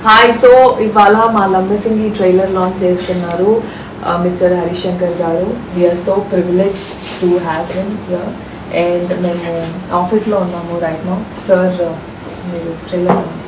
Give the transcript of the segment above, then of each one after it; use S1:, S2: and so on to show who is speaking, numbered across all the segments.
S1: Hi, so ఇవాళ మా Lambasingi trailer launch చేస్తున్నారు mister Harishankar garu. We're so privileged to have him here. And మేము ఆఫీస్లో ఉన్నాము రైట్ నౌ. సార్, మీరు trailer launch.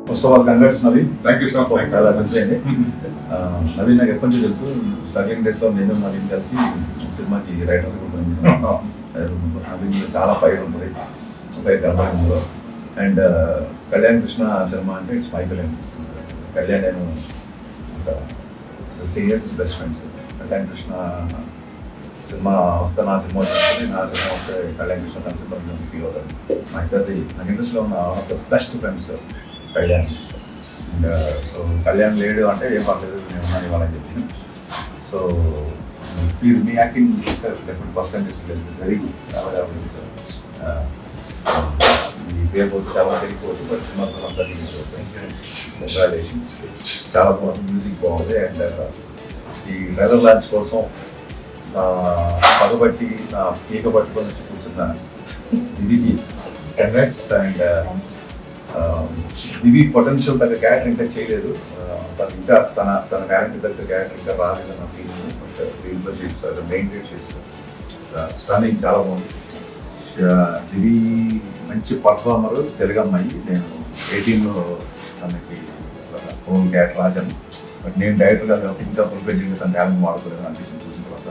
S2: First of all congrats Naveen.
S3: Thank you sir.
S2: చాలా మంచిది. నవీన్ నాకు ఎప్పటి నుంచి తెలుసు, స్ట్రగ్లింగ్ డేస్ లో నేను నవీన్ కలిసి సినిమాకి రైటర్స్ నవీన్ చాలా ఫైర్ ఉంటుంది, ఫైర్ కనబడిందో. అండ్ కళ్యాణ్ కృష్ణ సినిమా అంటే ఇట్స్ మై ఫిలిం. కళ్యాణ్ నేను ఒక 15 years best friends. Kalyan Krishna cinema వస్తే నా సినిమా వచ్చింది, నా సినిమా వస్తే కళ్యాణ్ కృష్ణ కలిసి ఫీల్ అవుతాను. మా ఇద్దరిది నాకు ఇంట్రెస్ట్లో ఉన్న one of the best friends Kalyan. And so Kalyan లేడు అంటే ఏం పర్లేదు, నేను ఉన్నాను ఇవ్వాలని చెప్పి. సో మీరు మీ acting sir definite first time చేసి వెరీ గుడ్, చాలా బాగుంది సార్. మీ పేరు పోతే చాలా తెలియకపోవచ్చు, బట్ సినిమాతో అంతా కంగ్రాచులేషన్స్. చాలా బాగుంది, మ్యూజిక్ బాగుంది. అండ్ ఈ ట్రైలర్ లాంచ్ కోసం పగబట్టి పీక పట్టుకొని వచ్చి కూర్చున్న దివికి కంగ్రాట్స్. అండ్ దివి పొటెన్షియల్ తగ్గ క్యారెక్టర్ ఇంకా చేయలేదు, తను ఇంకా తన క్యారెక్టర్ తగ్గ క్యారెక్టర్ ఇంకా రాలేదన్న ఫీలింగ్. బట్ దీంట్లో చేస్తారు, మెయిన్ రేట్ చేస్తారు, స్టన్నింగ్, చాలా బాగుంది. దివి మంచి పర్ఫార్మర్, తెలుగు అమ్మాయి. నేను 18లో తనకి ఓన్ క్యారెక్టర్ రాశాను, బట్ నేను డైరెక్టర్గా ఇంకా ఫుల్ఫిల్గా తన టాలెంట్ వాడుకోలేదు అనిపిస్తుంది చూసిన తర్వాత.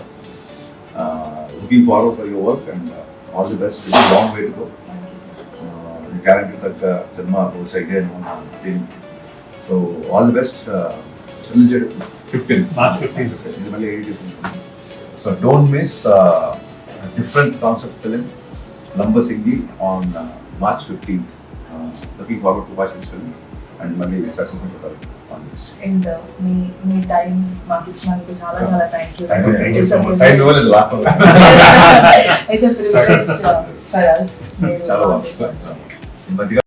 S2: Looking forward for your work and all the best. Long way to go. Character తగ్గ సినిమా అయితే feeling. So all the best. Release date
S3: March 15th.
S2: ఇది మళ్ళీ 8 days ఉంటుంది. So don't miss different concept film Lambasingi on March 15th. Looking forward to watch this film and మళ్ళీ successful అవుతారు.
S1: And me time మాకు ఇచ్చినందుకు చాలా చాలా thank you.
S3: Thank you so much.
S1: It's a privilege for us.
S2: చాలా బాగుంది.